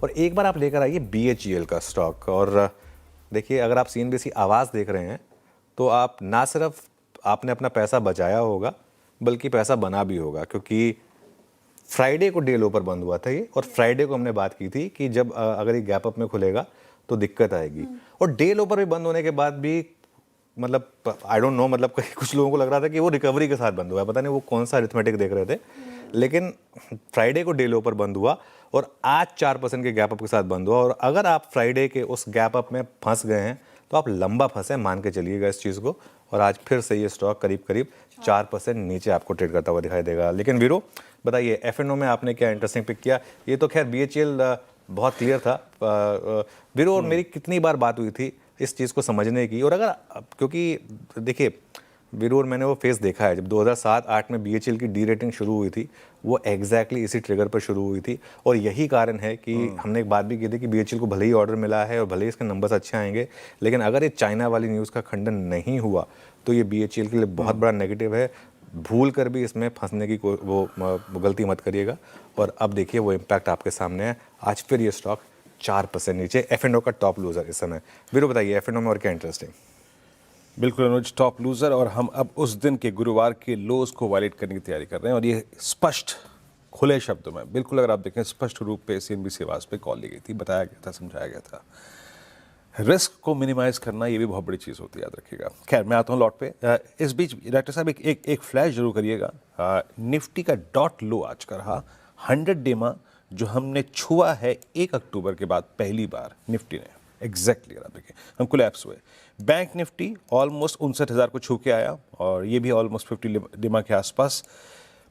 और एक बार आप लेकर आइए BHEL का स्टॉक, और देखिए अगर आप CNBC आवाज़ देख रहे हैं तो आप ना सिर्फ आपने अपना पैसा बचाया होगा बल्कि पैसा बना भी होगा, क्योंकि फ्राइडे को डे लो पर बंद हुआ था ये, और फ्राइडे को हमने बात की थी कि जब अगर ये गैप अप में खुलेगा तो दिक्कत आएगी। और डे लो पर भी बंद होने के बाद भी मतलब आई डोंट नो, मतलब कुछ लोगों को लग रहा था कि वो रिकवरी के साथ बंद हुआ है, पता नहीं वो कौन सा अरिथमेटिक देख रहे थे, लेकिन फ्राइडे को डे लो पर बंद हुआ और आज 4% के गैप अप के साथ बंद हुआ। और अगर आप फ्राइडे के उस गैप अप में फंस गए हैं तो आप लंबा फंसे, मान के चलिएगा इस चीज़ को, और आज फिर से ये स्टॉक करीब करीब 4% नीचे आपको ट्रेड करता हुआ दिखाई देगा। लेकिन वीरो बताइए, F&O में आपने क्या इंटरेस्टिंग पिक किया? ये तो खैर BHEL बहुत क्लियर था वीरो, और मेरी कितनी बार बात हुई थी इस चीज़ को समझने की। और अगर क्योंकि देखिए वीरो, और मैंने वो फेस देखा है जब 2007-8 में BHEL की डी रेटिंग शुरू हुई थी, वो एग्जैक्टली इसी ट्रिगर पर शुरू हुई थी। और यही कारण है कि हमने एक बात भी की थी कि BHEL को भले ही ऑर्डर मिला है और भले ही इसके नंबर्स अच्छे आएंगे, लेकिन अगर ये चाइना वाली न्यूज़ का खंडन नहीं हुआ तो ये BHEL के लिए बहुत बड़ा नेगेटिव है। भूल कर भी इसमें फंसने की वो गलती मत करिएगा। और अब देखिए वो इम्पैक्ट आपके सामने है, आज फिर ये स्टॉक 4% नीचे, F&O का टॉप लूजर इस समय। वीरो बताइए F&O में और क्या इंटरेस्टिंग? बिल्कुल अनुज, टॉप लूजर, और हम अब उस दिन के गुरुवार के लोज को वायलेट करने की तैयारी कर रहे हैं। और ये स्पष्ट खुले शब्दों में, बिल्कुल अगर आप देखें स्पष्ट रूप पे CNBC आवाज़ पे कॉल ली गई थी, बताया गया था, समझाया गया था। रिस्क को मिनिमाइज करना ये भी बहुत बड़ी चीज़ होती है, याद रखिएगा। खैर मैं आता हूँ लॉट पे। इस बीच डॉक्टर साहब एक फ्लैश जरूर करिएगा। निफ्टी का डॉट लो आज का रहा 100 डेमा, जो हमने छुआ है 1 अक्टूबर के बाद पहली बार निफ्टी ने। एग्जैक्टली अगर आप देखें हम कोलैप्स हुए। बैंक निफ्टी ऑलमोस्ट 59,000 को छू के आया, और ये भी ऑलमोस्ट 50 डेमा के आसपास।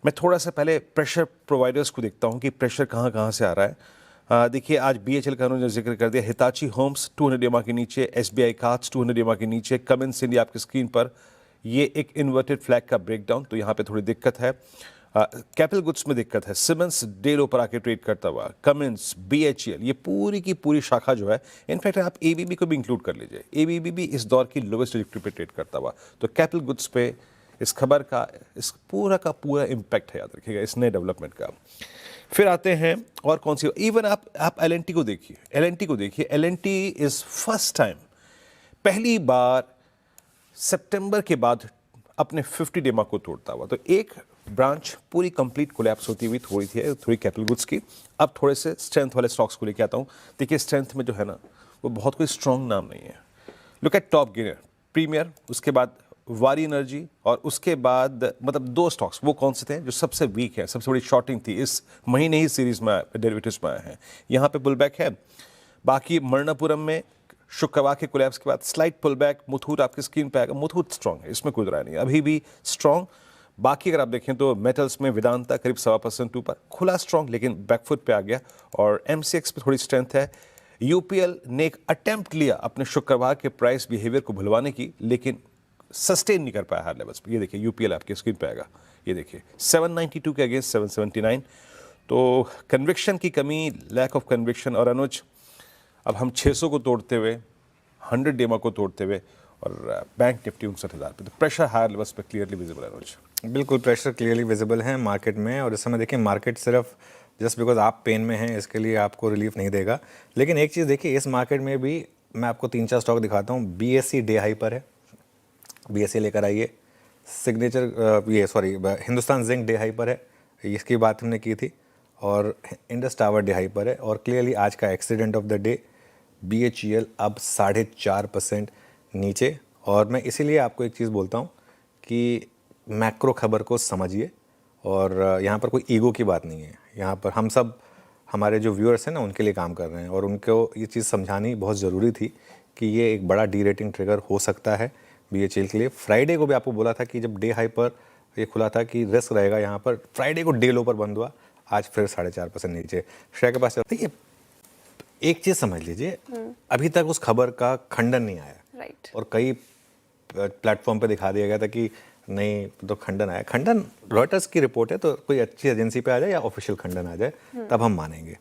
मैं थोड़ा सा पहले प्रेशर प्रोवाइडर्स को देखता हूँ कि प्रेशर कहाँ कहाँ से आ रहा है। देखिए आज BHEL का उन्होंने जिक्र कर दिया, हिताची होम्स 200 डेमा के नीचे, SBI कार्ड्स 200 डेमा के नीचे, कमिंस इंडिया आपकी स्क्रीन पर, ये एक इन्वर्टेड फ्लैग का ब्रेकडाउन, तो यहाँ पे थोड़ी दिक्कत है। कैपिटल गुड्स में दिक्कत है, सिमेंस डे लो पर आके ट्रेड करता हुआ, कमिंस, BHEL, ये पूरी की पूरी शाखा जो है, इनफैक्ट आप ABB को भी इंक्लूड कर लीजिए, ABB भी इस दौर की लोवेस्ट ट्रेजेक्टरी पे ट्रेड करता हुआ। तो कैपिटल गुड्स पे इस खबर का, इस पूरा का पूरा इम्पैक्ट है, याद रखिएगा, इस नए डेवलपमेंट का। फिर आते हैं और कौन सी, इवन आप L&T को देखिए, L&T इज फर्स्ट टाइम, पहली बार सितंबर के बाद अपने 50 डेमा को तोड़ता हुआ। तो एक ब्रांच पूरी कंप्लीट कोलैप्स होती हुई थोड़ी कैपिटल गुड्स की। अब थोड़े से स्ट्रेंथ वाले स्टॉक्स को लेके आता हूँ। देखिए स्ट्रेंथ में जो है ना, वो बहुत कोई स्ट्रॉन्ग नाम नहीं है। Look at top gainer, premier, उसके बाद वारी एनर्जी, और उसके बाद मतलब 2 स्टॉक्स वो कौन से थे जो सबसे वीक है, सबसे बड़ी शॉर्टिंग थी इस महीने ही सीरीज में डेरिवेटिव्स में आए हैं। यहाँ पे पुल बैक है। बाकी मरणपुरम में शुक्रवार के कोलैप्स के बाद स्लाइट पुल बैक। मुथूट आपकी स्क्रीन पे आएगा, मुथूट स्ट्रॉन्ग है, इसमें कोई राय नहीं, अभी भी स्ट्रॉन्ग। बाकी अगर आप देखें तो मेटल्स में वेदांता करीब 1.25% ऊपर, खुला स्ट्रॉन्ग लेकिन बैकफुट पे आ गया। और MCX पे थोड़ी स्ट्रेंथ है। UPL ने एक अटेम्प्ट लिया अपने शुक्रवार के प्राइस बिहेवियर को भुलवाने की, लेकिन सस्टेन नहीं कर पाया हाई लेवल्स पे। ये देखिए UPL आपकी स्क्रीन पे आएगा, ये देखिए 792 के अगेंस्ट 779। तो कन्विक्शन की कमी, लैक ऑफ कन्विक्शन। और अनुज, अब हम 600 को तोड़ते हुए, 100 डेमा को तोड़ते हुए, और बैंक निफ्टी 59,000 पे, तो प्रेशर हायर लेवल्स पे क्लियरली विजिबल है अनुज। बिल्कुल प्रेशर क्लियरली विजिबल है मार्केट में। और इस समय देखिए मार्केट सिर्फ जस्ट बिकॉज आप पेन में हैं इसके लिए आपको रिलीफ नहीं देगा। लेकिन एक चीज़ देखिए, इस मार्केट में भी मैं आपको 3-4 स्टॉक दिखाता हूँ। BSE डे हाई पर है, BSE लेकर आइए। Signature Hindustan zinc day high पर है, इसकी बात हमने की थी। और इंडस टावर डे हाई पर है। और क्लियरली आज का accident of the day, BHEL अब 4.5% नीचे। और मैं इसीलिए आपको एक चीज़ बोलता हूँ कि मैक्रो खबर को समझिए, और यहाँ पर कोई ईगो की बात नहीं है। यहाँ पर हम सब, हमारे जो व्यूअर्स हैं ना, उनके लिए काम कर रहे हैं, और उनको ये चीज़ समझानी बहुत ज़रूरी थी कि ये एक बड़ा डी रेटिंग ट्रिगर हो सकता है BHEL के लिए। फ्राइडे को भी आपको बोला था कि जब डे हाई पर ये खुला था कि रिस्क रहेगा यहाँ पर, फ्राइडे को डे लो पर बंद हुआ, आज फिर 4.5% नीचे। श्रेया के पास देखिए, एक चीज़ समझ लीजिए, अभी तक उस खबर का खंडन नहीं आया। राइट। और कई प्लेटफॉर्म पे दिखा दिया गया था कि नहीं, तो खंडन आया। खंडन रॉयटर्स की रिपोर्ट है, तो कोई अच्छी एजेंसी पे आ जाए या ऑफिशियल खंडन आ जाए तब हम मानेंगे।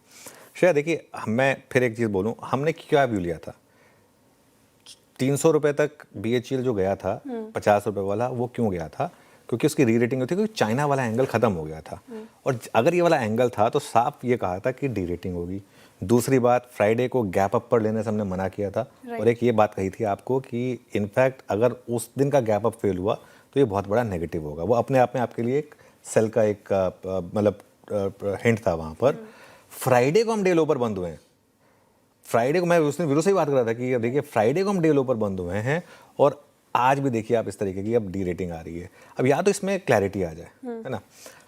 श्रेया देखिए, मैं फिर एक चीज़ बोलूँ, हमने क्या व्यू लिया था 300 रुपये तक BHEL जो गया था 50 रुपये वाला, वो क्यों गया था? क्योंकि उसकी री रेटिंग होती, क्योंकि चाइना वाला एंगल खत्म हो गया था। और अगर ये वाला एंगल था तो साफ ये कहा था कि डी रेटिंग होगी। दूसरी बात, फ्राइडे को गैप अप पर लेने से हमने मना किया था। और एक ये बात कही थी आपको कि इनफैक्ट अगर उस दिन का गैप अप फेल हुआ तो ये बहुत बड़ा नेगेटिव होगा। वो अपने आप में आपके लिए एक सेल का एक मतलब हिंट था वहाँ पर। फ्राइडे को हम डे लो पर बंद हुए हैं। फ्राइडे को मैं उस दिन वीडियो से ही बात कर रहा था कि देखिए फ्राइडे को हम डे लो पर बंद हुए हैं और आज भी देखिए आप इस तरीके की अब डी रेटिंग आ रही है। अब या तो इसमें क्लैरिटी आ जाए, है ना।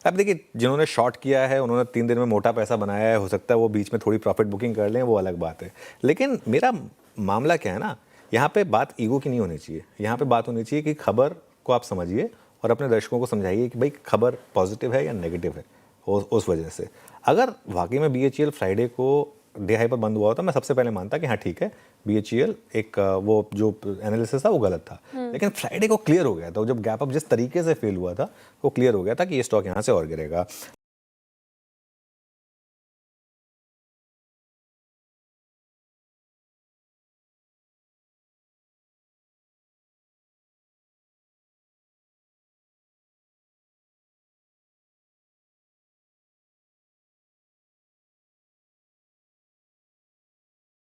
अब देखिए जिन्होंने शॉर्ट किया है उन्होंने 3 दिन में मोटा पैसा बनाया है, हो सकता है वो बीच में थोड़ी प्रॉफिट बुकिंग कर लें, वो अलग बात है। लेकिन मेरा मामला क्या है ना, यहाँ पे बात ईगो की नहीं होनी चाहिए। यहाँ पे बात होनी चाहिए कि खबर को आप समझिए और अपने दर्शकों को समझाइए कि भाई खबर पॉजिटिव है या नेगेटिव है। उस वजह से अगर वाकई में BHEL फ्राइडे को डे हाई पर बंद हुआ होता, मैं सबसे पहले मानता कि हाँ ठीक है, BHEL एक वो जो एनालिसिस था वो गलत था। लेकिन फ्राइडे को क्लियर हो गया था, जब गैप अप जिस तरीके से फेल हुआ था वो क्लियर हो गया था कि ये स्टॉक यहाँ से और गिरेगा।